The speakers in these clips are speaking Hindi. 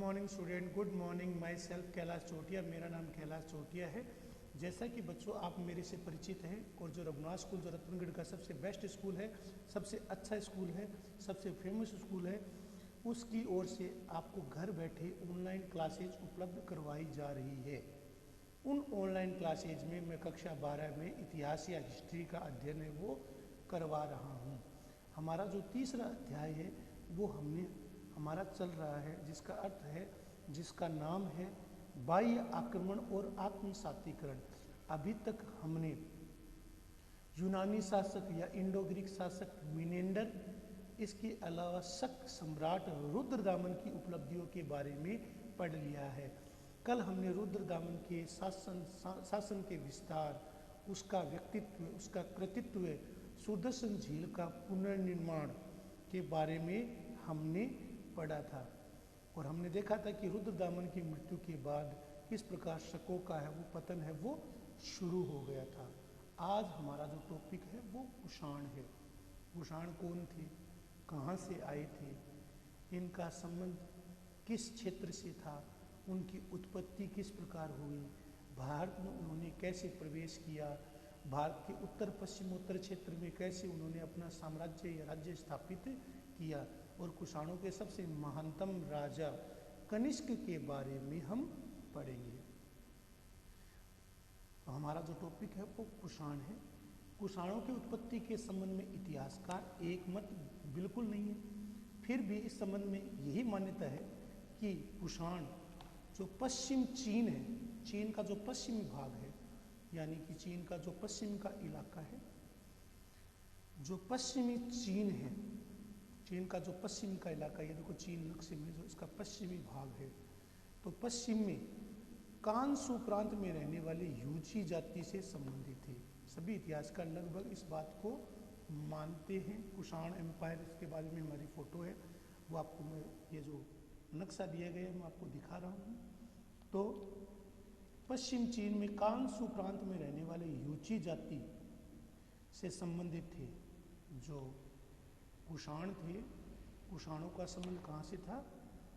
Morning student, good morning. Myself Kailash Chotiya, मेरा नाम कैलाश चोटिया है। जैसा कि बच्चों आप मेरे से परिचित हैं, और जो रघुनाथ स्कूल जो रतनगढ़ का सबसे बेस्ट स्कूल है, सबसे अच्छा स्कूल है, सबसे फेमस स्कूल है, उसकी ओर से आपको घर बैठे ऑनलाइन क्लासेज उपलब्ध करवाई जा रही है। उन ऑनलाइन क्लासेज में मैं कक्षा 12 में इतिहास या हिस्ट्री का अध्ययन है वो करवा रहा हूँ। हमारा जो तीसरा अध्याय है वो हमारा चल रहा है, जिसका अर्थ है, जिसका नाम है बाह्य आक्रमण और आत्मसातीकरण। अभी तक हमने यूनानी शासक या इंडो ग्रीक शासक मिनेंडर, इसके अलावा शक सम्राट रुद्रदामन की उपलब्धियों के बारे में पढ़ लिया है। कल हमने रुद्रदामन के शासन के विस्तार, उसका व्यक्तित्व, उसका कृतित्व, सुदर्शन झील का पुनर्निर्माण के बारे में हमने पढ़ा था, और हमने देखा था कि रुद्रदामन की मृत्यु के बाद किस प्रकार शकों का है वो पतन है वो शुरू हो गया था। आज हमारा जो टॉपिक है वो कुषाण है। कुषाण कौन थे, कहाँ से आए थे, इनका संबंध किस क्षेत्र से था, उनकी उत्पत्ति किस प्रकार हुई, भारत में उन्होंने कैसे प्रवेश किया, भारत के उत्तर पश्चिमोत्तर क्षेत्र में कैसे उन्होंने अपना साम्राज्य या राज्य स्थापित किया, और कुषाणों के सबसे महानतम राजा कनिष्क के बारे में हम पढ़ेंगे। तो हमारा जो टॉपिक है वो कुषाण है। कुषाणों की उत्पत्ति के संबंध में इतिहासकार एक मत बिल्कुल नहीं है, फिर भी इस संबंध में यही मान्यता है कि कुषाण जो पश्चिम चीन है, चीन का जो पश्चिमी भाग है, यानी कि चीन का जो पश्चिम का इलाका है, जो पश्चिमी चीन है, चीन का जो पश्चिम का इलाका, ये देखो चीन नक्शे में जो इसका पश्चिमी भाग है, तो पश्चिम में कांसू प्रांत में रहने वाले यूची जाति से संबंधित है। सभी इतिहासकार लगभग इस बात को मानते हैं। कुषाण एम्पायर, इसके बारे में हमारी फोटो है, वो आपको मैं ये जो नक्शा दिया गया है मैं आपको दिखा रहा हूँ। तो पश्चिम चीन में कांसू प्रांत में रहने वाले यूची जाति से संबंधित थे जो कुषाण थे। कुषाणों का संबंध कहाँ से था,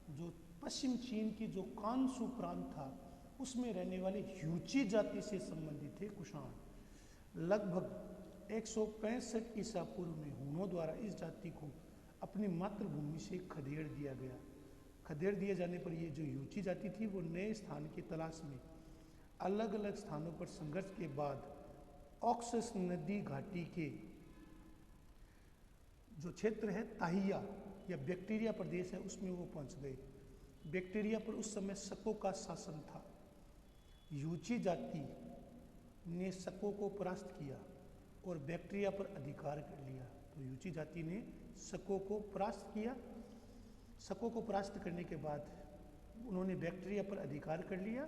जो पश्चिम चीन की जो कांसू प्रांत था उसमें रहने वाले यूची जाति से संबंधित थे कुषाण। लगभग 165 ईसा पूर्व में हुनों द्वारा इस जाति को अपनी मातृभूमि से खदेड़ दिया गया। खदेड़ दिए जाने पर ये जो यूची जाति थी वो नए स्थान की तलाश में अलग अलग स्थानों पर संघर्ष के बाद ऑक्सस नदी घाटी के जो क्षेत्र है ताहिया या बैक्टीरिया प्रदेश है उसमें वो पहुंच गए। बैक्टीरिया पर उस समय शकों का शासन था। यूची जाति ने शकों को परास्त किया और बैक्टीरिया पर अधिकार कर लिया। तो यूची जाति ने शकों को परास्त किया। शकों को परास्त करने के बाद उन्होंने बैक्टीरिया पर अधिकार कर लिया,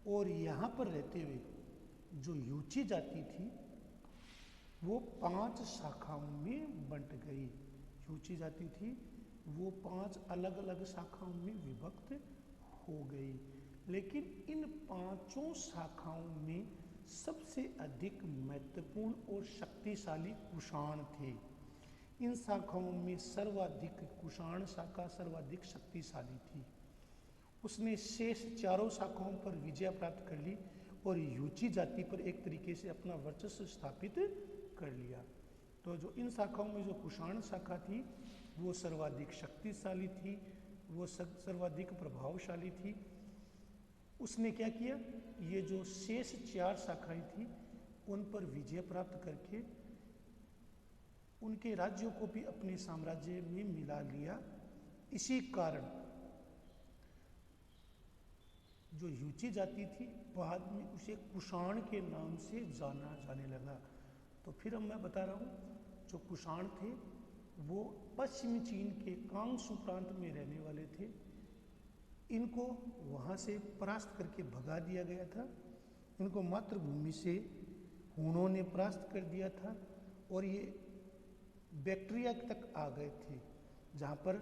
और यहाँ पर रहते हुए जो यूची जाति थी वो 5 शाखाओं में बंट गई। यूची जाति थी वो 5 अलग अलग शाखाओं में विभक्त हो गई, लेकिन इन 5 शाखाओं में सबसे अधिक महत्वपूर्ण और शक्तिशाली कुषाण थे। इन शाखाओं में सर्वाधिक कुषाण शाखा सर्वाधिक शक्तिशाली थी। उसने शेष 4 शाखाओं पर विजय प्राप्त कर ली और यूची जाति पर एक तरीके से अपना वर्चस्व स्थापित कर लिया। तो जो इन शाखाओं में जो कुषाण शाखा थी वो सर्वाधिक शक्तिशाली थी, वो सर्वाधिक प्रभावशाली थी। उसने क्या किया, ये जो शेष 4 शाखाएं थी उन पर विजय प्राप्त करके उनके राज्यों को भी अपने साम्राज्य में मिला लिया। इसी कारण जो यूची जाति थी बाद में उसे कुषाण के नाम से जाना जाने लगा। तो फिर मैं बता रहा हूँ, जो कुषाण थे वो पश्चिमी चीन के कांसू प्रांत में रहने वाले थे। इनको वहाँ से परास्त करके भगा दिया गया था। इनको मातृभूमि से हुनों ने परास्त कर दिया था, और ये बैक्टीरिया तक आ गए थे जहाँ पर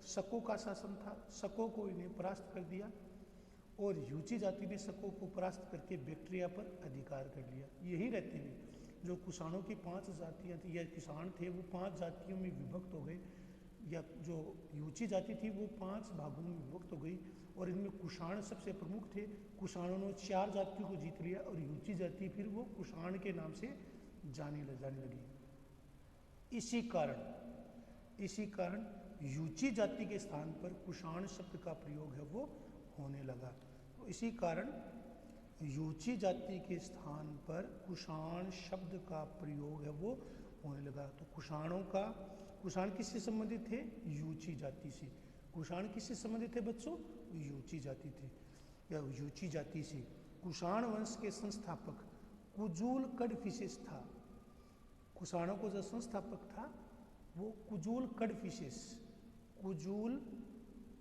शकों का शासन था। शकों को इन्हें परास्त कर दिया, और यूची जाति ने शकों को परास्त करके बैक्टीरिया पर अधिकार कर लिया। यही रहते हुए जो कुषाणों की 5 जातियाँ थी या किसान थे वो 5 जातियों में विभक्त हो गए। या जो यूची जाति थी वो 5 भागों में विभक्त हो गई और इनमें कुषाण सबसे प्रमुख थे। कुषाणों ने 4 जातियों को जीत लिया और यूची जाति फिर वो कुषाण के नाम से जाने लगी। इसी कारण यूची जाति के स्थान पर कुषाण शब्द का प्रयोग है वो होने लगा। तो इसी कारण यूची जाति के स्थान पर कुषाण शब्द का प्रयोग है वो होने लगा। तो कुषाण किससे संबंधित थे? यूची जाति से। कुषाण किससे संबंधित थे बच्चों? यूची जाति थे या यूची जाति से। कुषाण वंश के संस्थापक कुजूल कडफिसेस था। कुषाणों को जो संस्थापक था वो कुजूल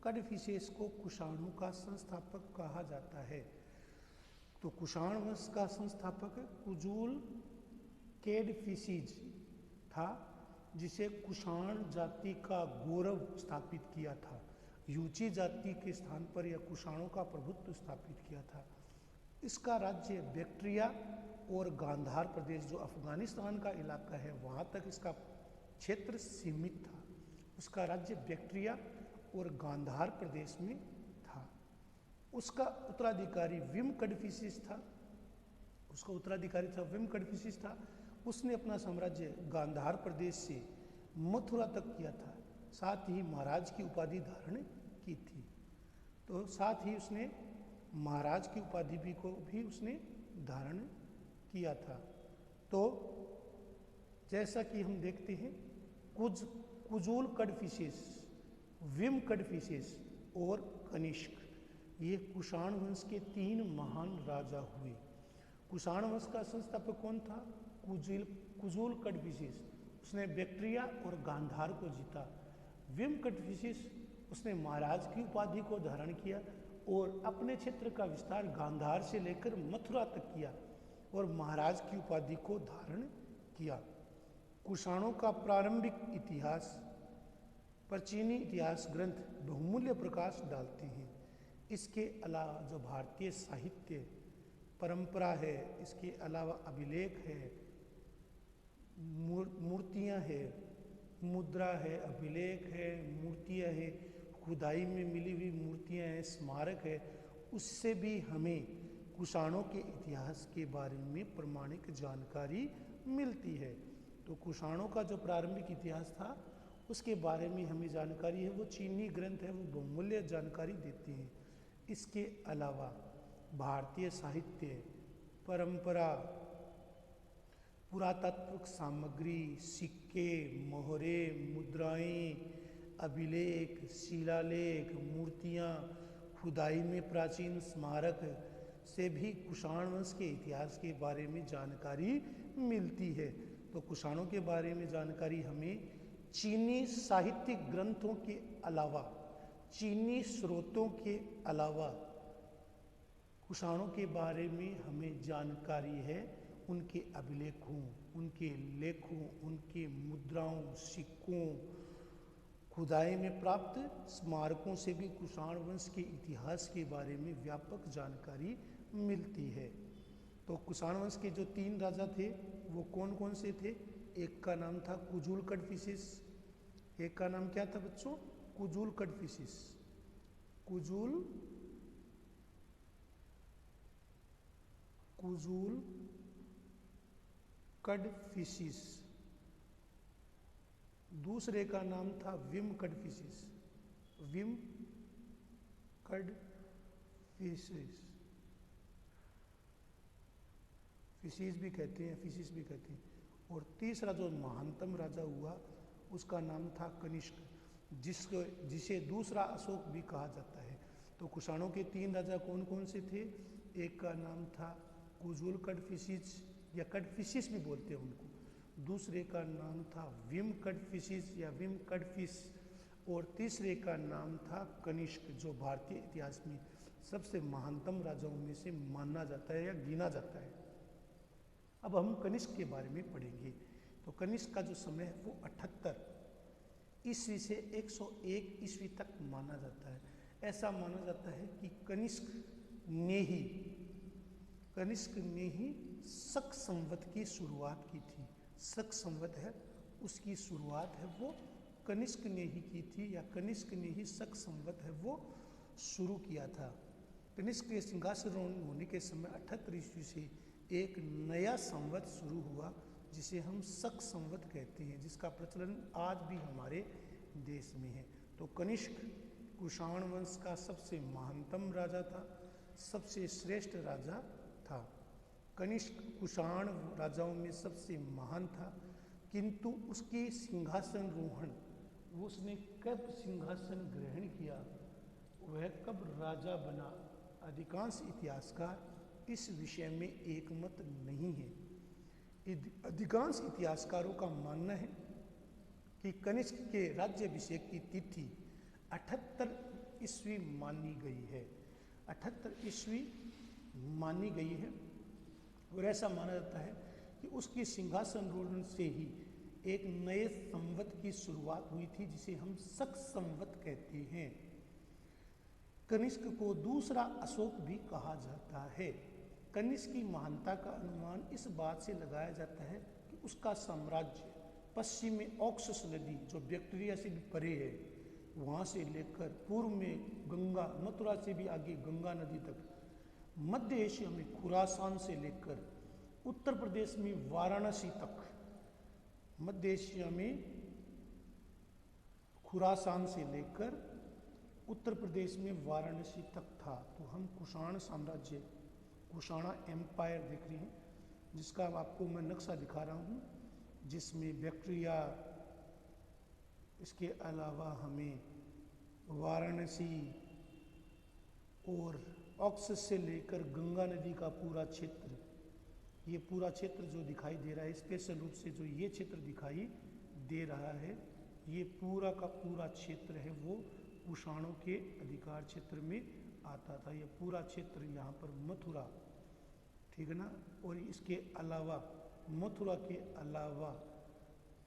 कडफिसेस को कुषाणों का संस्थापक कहा जाता है। तो कुषाण वंश का संस्थापक कुजूल कैडफिसीज था, जिसे कुषाण जाति का गौरव स्थापित किया था। यूची जाति के स्थान पर यह कुषाणों का प्रभुत्व स्थापित किया था। इसका राज्य बैक्ट्रिया और गांधार प्रदेश, जो अफगानिस्तान का इलाका है, वहाँ तक इसका क्षेत्र सीमित था। उसका राज्य बैक्ट्रिया और गांधार प्रदेश में था। उसका उत्तराधिकारी विम कडफिसिस था। उसने अपना साम्राज्य गांधार प्रदेश से मथुरा तक किया था। साथ ही महाराज की उपाधि धारण की थी। तो साथ ही उसने महाराज की उपाधि को भी उसने धारण किया था। तो जैसा कि हम देखते हैं, कुजूल कडफिसेस, विम कडफिसेस और कनिष्क, ये कुषाण वंश के 3 महान राजा हुए। कुषाण वंश का संस्थापक कौन था? कुजूल कडफिसेस। उसने बैक्ट्रिया और गांधार को जीता। विम कडफिसेस, उसने महाराज की उपाधि को धारण किया और अपने क्षेत्र का विस्तार गांधार से लेकर मथुरा तक किया और महाराज की उपाधि को धारण किया। कुषाणों का प्रारंभिक इतिहास पर चीनी इतिहास ग्रंथ बहुमूल्य प्रकाश डालते हैं। इसके अलावा जो भारतीय साहित्य परंपरा है, इसके अलावा अभिलेख है, मूर्तियाँ है, मुद्रा है, अभिलेख है, मूर्तियाँ है, खुदाई में मिली हुई मूर्तियाँ हैं, स्मारक है, उससे भी हमें कुषाणों के इतिहास के बारे में प्रमाणिक जानकारी मिलती है। तो कुषाणों का जो प्रारंभिक इतिहास था उसके बारे में हमें जानकारी है, वो चीनी ग्रंथ है, वो बहुमूल्य जानकारी देते हैं। इसके अलावा भारतीय साहित्य परंपरा, पुरातात्विक सामग्री, सिक्के, मोहरे, मुद्राएं, अभिलेख, शिलालेख, मूर्तियाँ, खुदाई में प्राचीन स्मारक से भी कुषाण वंश के इतिहास के बारे में जानकारी मिलती है। तो कुषाणों के बारे में जानकारी हमें चीनी साहित्यिक ग्रंथों के अलावा, चीनी स्रोतों के अलावा कुषाणों के बारे में हमें जानकारी है उनके अभिलेखों, उनके लेखों, उनके मुद्राओं, सिक्कों, खुदाई में प्राप्त स्मारकों से भी कुषाण वंश के इतिहास के बारे में व्यापक जानकारी मिलती है। तो कुषाण वंश के जो 3 राजा थे वो कौन कौन से थे? एक का नाम था कुजूल कडफिसेस। एक का नाम क्या था बच्चों? कुजूल कडफिसेस। कुजूल कडफिसेस। दूसरे का नाम था विम कडफिसेस। विम कडफिसेस, फिसीस भी कहते हैं, फिसिस भी कहते हैं। और तीसरा जो महानतम राजा हुआ उसका नाम था कनिष्क, जिसे दूसरा अशोक भी कहा जाता है। तो कुषाणों के 3 राजा कौन कौन से थे? एक का नाम था कुजूल कडफिसेस या कडफिसिस भी बोलते हैं उनको। दूसरे का नाम था विम कडफिसिस या विम कडफिस। और तीसरे का नाम था कनिष्क, जो भारतीय इतिहास में सबसे महानतम राजाओं में से माना जाता है या गिना जाता है। अब हम कनिष्क के बारे में पढ़ेंगे। तो कनिष्क का जो समय है वो 78 ईस्वी से 101 ईस्वी तक माना जाता है। ऐसा माना जाता है कि कनिष्क ने ही शक संवत की शुरुआत की थी। शक संवत है, उसकी शुरुआत है वो कनिष्क ने ही की थी, या कनिष्क ने ही शक संवत है वो शुरू किया था। कनिष्क के सिंहासनारोहण होने के समय 78 ईस्वी से एक नया संवत शुरू हुआ जिसे हम शक संवत कहते हैं, जिसका प्रचलन आज भी हमारे देश में है। तो कनिष्क कुषाण वंश का सबसे महानतम राजा था, सबसे श्रेष्ठ राजा था। कनिष्क कुषाण राजाओं में सबसे महान था, किंतु उसके सिंहासन रोहण, उसने कब सिंहासन ग्रहण किया, वह कब राजा बना, अधिकांश इतिहासकार इस विषय में एकमत नहीं है। अधिकांश इतिहासकारों का मानना है कि कनिष्क के राज्याभिषेक की तिथि 78 ईस्वी मानी गई है। 78 ईस्वी मानी गई है और ऐसा माना जाता है कि उसके सिंहासन रोहण से ही एक नए संवत की शुरुआत हुई थी जिसे हम शक संवत कहते हैं। कनिष्क को दूसरा अशोक भी कहा जाता है। कनिष्क की महानता का अनुमान इस बात से लगाया जाता है कि उसका साम्राज्य पश्चिम में ऑक्सस नदी, जो बैक्टीरिया से भी परे है, वहाँ से लेकर पूर्व में गंगा, मथुरा से भी आगे गंगा नदी तक, मध्य एशिया में खुरासान से लेकर उत्तर प्रदेश में वाराणसी तक, मध्य एशिया में खुरासान से लेकर उत्तर प्रदेश में वाराणसी तक था। तो हम कुषाण साम्राज्य, कुषाणा एम्पायर देख रहे हैं, जिसका आपको मैं नक्शा दिखा रहा हूँ, जिसमें बैक्टीरिया, इसके अलावा हमें वाराणसी और ऑक्सस से लेकर गंगा नदी का पूरा क्षेत्र, ये पूरा क्षेत्र जो दिखाई दे रहा है, स्पेशल रूप से जो ये क्षेत्र दिखाई दे रहा है, ये पूरा का पूरा क्षेत्र है वो कुषाणों के अधिकार क्षेत्र में आता था। ये पूरा क्षेत्र यहाँ पर मथुरा, ठीक है ना, और इसके अलावा मथुरा के अलावा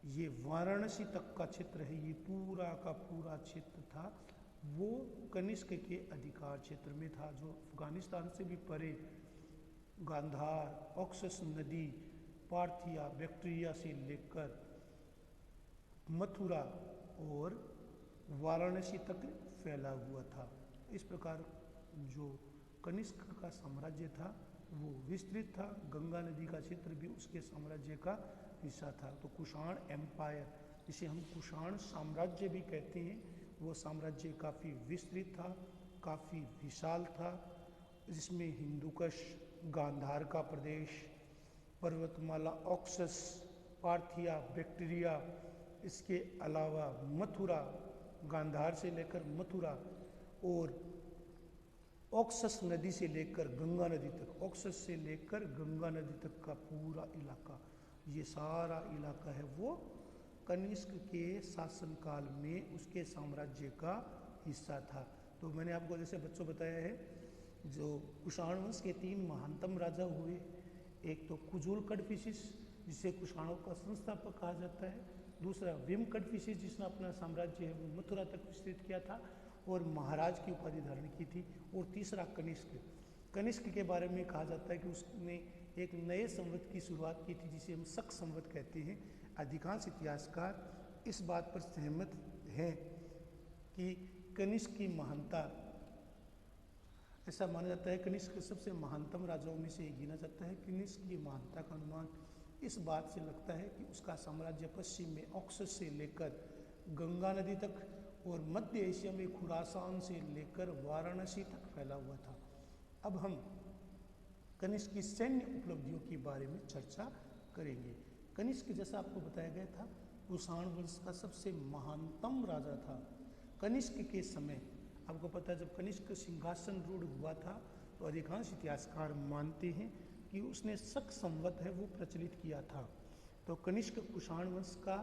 ये वाराणसी तक का क्षेत्र है, ये पूरा का पूरा क्षेत्र था वो कनिष्क के अधिकार क्षेत्र में था, जो अफगानिस्तान से भी परे गांधार, ऑक्सस नदी, पार्थिया, बैक्टीरिया से लेकर मथुरा और वाराणसी तक फैला हुआ था। इस प्रकार जो कनिष्क का साम्राज्य था वो विस्तृत था, गंगा नदी का क्षेत्र भी उसके साम्राज्य का हिस्सा था। तो कुषाण एम्पायर, जिसे हम कुषाण साम्राज्य भी कहते हैं, वो साम्राज्य काफ़ी विस्तृत था, काफ़ी विशाल था, जिसमें हिंदुकुश, गांधार का प्रदेश, पर्वतमाला ऑक्सस, पार्थिया, बैक्टीरिया, इसके अलावा मथुरा, गांधार से लेकर मथुरा और ऑक्सस नदी से लेकर गंगा नदी तक, ऑक्सस से लेकर गंगा नदी तक का पूरा इलाका, ये सारा इलाका है वो कनिष्क के शासनकाल में उसके साम्राज्य का हिस्सा था। तो मैंने आपको जैसे बच्चों बताया है, जो कुषाण वंश के 3 महानतम राजा हुए, एक तो कुजुल कड़फिसिस जिसे कुषाणों का संस्थापक कहा जाता है, दूसरा विम कड़फिसिस जिसने अपना साम्राज्य है वो मथुरा तक विस्तृत किया था और महाराज की उपाधि धारण की थी, और तीसरा कनिष्क। कनिष्क के बारे में कहा जाता है कि उसने एक नए संवत की शुरुआत की थी जिसे हम शक संवत कहते हैं। अधिकांश इतिहासकार इस बात पर सहमत हैं कि कनिष्क की महानता, ऐसा माना जाता है कनिष्क सबसे महानतम राजाओं में से एक गिना जाता है। कनिष्क की महानता का अनुमान इस बात से लगता है कि उसका साम्राज्य पश्चिम में ऑक्सस से लेकर गंगा नदी तक और मध्य एशिया में खुरासान से लेकर वाराणसी तक फैला हुआ था। अब हम कनिष्क की सैन्य उपलब्धियों के बारे में चर्चा करेंगे। कनिष्क, जैसा आपको बताया गया था, कुषाण वंश का सबसे महानतम राजा था। कनिष्क के समय आपको पता है जब कनिष्क सिंहासन रूढ़ हुआ था तो अधिकांश इतिहासकार मानते हैं कि उसने शक संवत है वो प्रचलित किया था। तो कनिष्क कुषाण वंश का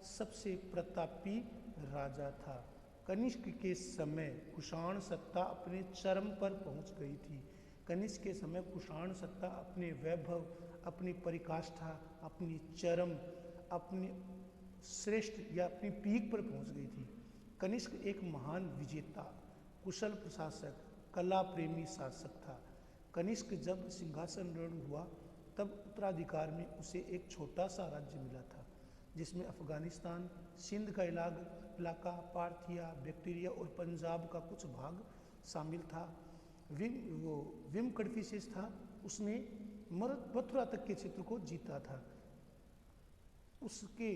सबसे प्रतापी राजा था। कनिष्क के समय कुषाण सत्ता अपने चरम पर पहुंच गई थी। कनिष्क के समय कुषाण सत्ता अपने वैभव, अपनी परिकाष्ठा, अपनी चरम, अपने श्रेष्ठ या अपनी पीक पर पहुंच गई थी। कनिष्क एक महान विजेता, कुशल प्रशासक, कला प्रेमी शासक था। कनिष्क जब सिंहासनरोहण हुआ तब उत्तराधिकार में उसे एक छोटा सा राज्य मिला था जिसमें अफगानिस्तान, सिंध का प्लाका, पार्थिया, बैक्टीरिया और पंजाब का कुछ भाग शामिल था। विम कड़फिसेस था, उसने मथुरा तक के क्षेत्र को जीता था। उसके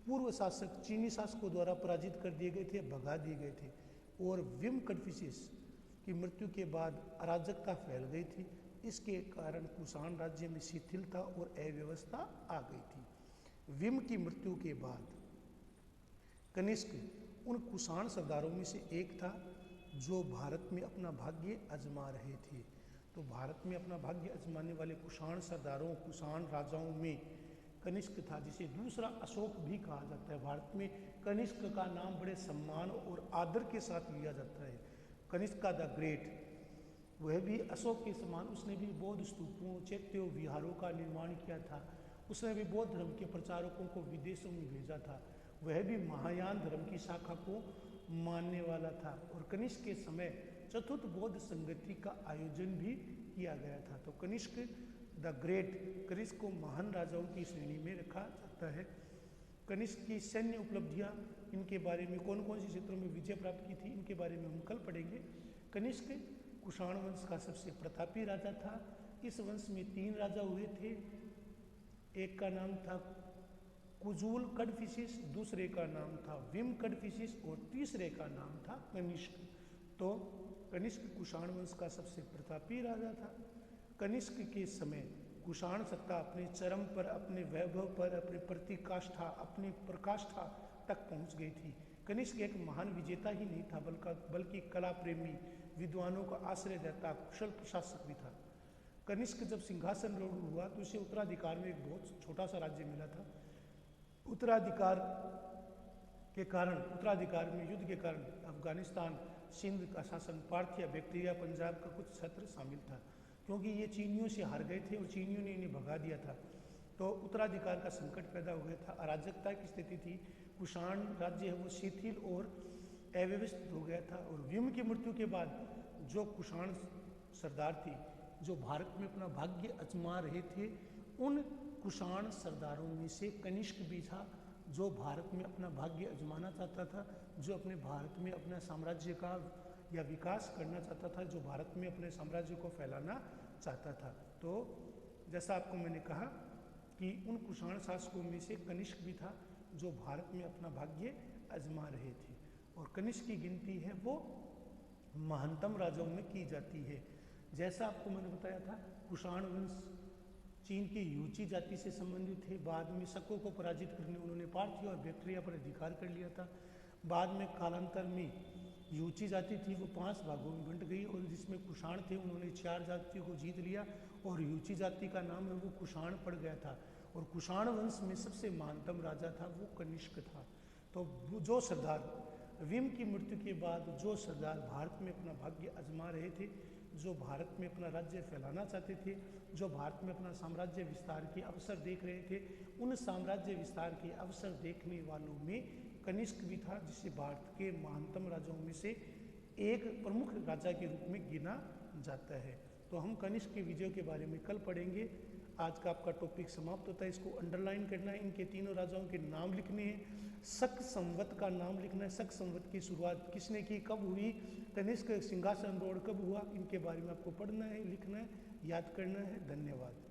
पूर्व शासक चीनी शासकों द्वारा पराजित कर दिए गए थे, भगा दिए गए थे। और विम कड़फिसेस की मृत्यु के बाद अराजकता फैल गई थी। इसके कारण कुषाण राज्य में शिथिलता और अव्यवस्था आ गई थी। विम की मृत्यु के बाद कनिष्क उन कुषाण सरदारों में से एक था जो भारत में अपना भाग्य आजमा रहे थे। तो भारत में अपना भाग्य आजमाने वाले कुषाण सरदारों, कुषाण राजाओं में कनिष्क था, जिसे दूसरा अशोक भी कहा जाता है। भारत में कनिष्क का नाम बड़े सम्मान और आदर के साथ लिया जाता है। कनिष्क का द ग्रेट, वह भी अशोक के समान, उसने भी बौद्ध स्तूपों, चैत्यों, विहारों का निर्माण किया था। उसने भी बौद्ध धर्म के प्रचारकों को विदेशों में भेजा था। वह भी महायान धर्म की शाखा को मानने वाला था। और कनिष्क के समय चतुर्थ बौद्ध संगति का आयोजन भी किया गया था। तो कनिष्क द ग्रेट, कनिष्क को महान राजाओं की श्रेणी में रखा जाता है। कनिष्क की सैन्य उपलब्धियां, इनके बारे में कौन कौन से क्षेत्रों में विजय प्राप्त की थी, इनके बारे में हम कल पढ़ेंगे। कनिष्क कुषाण वंश का सबसे प्रतापी राजा था। इस वंश में 3 राजा हुए थे। एक का नाम था कुजूल कड़फिसेस, दूसरे का नाम था विम कड़फिसेस और तीसरे का नाम था कनिष्क। तो कनिष्क कुषाण वंश का सबसे प्रतापी राजा था। कनिष्क के समय कुषाण सत्ता अपने चरम पर, अपने वैभव पर, अपने प्रतिकाष्ठा, अपनी प्रकाष्ठा तक पहुंच गई थी। कनिष्क एक महान विजेता ही नहीं था, बल्कि कला प्रेमी, विद्वानों का आश्रयदाता, कुशल प्रशासक भी था। कनिष्क जब सिंहासन रूढ़ हुआ तो उसे उत्तराधिकार में एक बहुत छोटा सा राज्य मिला था। उत्तराधिकार में युद्ध के कारण अफगानिस्तान, सिंध का शासन, पार्थिया, बैक्टीरिया, पंजाब का कुछ क्षेत्र शामिल था। क्योंकि ये चीनियों से हार गए थे और चीनियों ने इन्हें भगा दिया था, तो उत्तराधिकार का संकट पैदा हो गया था। अराजकता की स्थिति थी। कुषाण राज्य है वो शिथिल और अव्यवस्थित हो गया था। और विम की मृत्यु के बाद जो कुषाण सरदार थे, जो भारत में अपना भाग्य आजमा रहे थे, उन कुषाण सरदारों में से कनिष्क भी था, जो भारत में अपना भाग्य आजमाना चाहता था, जो अपने भारत में अपना साम्राज्य का या विकास करना चाहता था, जो भारत में अपने साम्राज्य को फैलाना चाहता था। तो जैसा आपको मैंने कहा कि उन कुषाण शासकों में से कनिष्क भी था, जो भारत में अपना भाग्य आजमा रहे थे। और कनिष्क की गिनती है वो महानतम राजाओं में की जाती है। जैसा आपको मैंने बताया था, कुषाण वंश चीन की यूची जाति से संबंधित थे। बाद में शकों को पराजित करने उन्होंने पार्थिया और बैक्टीरिया पर अधिकार कर लिया था। बाद में कालांतर में यूची जाति थी वो 5 भागों में बंट गई, और जिसमें कुषाण थे उन्होंने 4 जातियों को जीत लिया, और यूची जाति का नाम है वो कुषाण पड़ गया था। और कुषाण वंश में सबसे महानतम राजा था वो कनिष्क था। तो जो सरदार विम की मृत्यु के बाद जो सरदार भारत में अपना भाग्य आजमा रहे थे, जो भारत में अपना राज्य फैलाना चाहते थे, जो भारत में अपना साम्राज्य विस्तार के अवसर देख रहे थे, उन साम्राज्य विस्तार के अवसर देखने वालों में कनिष्क भी था, जिसे भारत के महानतम राजाओं में से एक प्रमुख राजा के रूप में गिना जाता है। तो हम कनिष्क के विजय के बारे में कल पढ़ेंगे। आज का आपका टॉपिक समाप्त होता है। इसको अंडरलाइन करना है, इनके तीनों राजाओं के नाम लिखने हैं, शक संवत का नाम लिखना है, शक संवत की शुरुआत किसने की, कब हुई, कनिष्क सिंहासन रोड़ कब हुआ, इनके बारे में आपको पढ़ना है, लिखना है, याद करना है। धन्यवाद।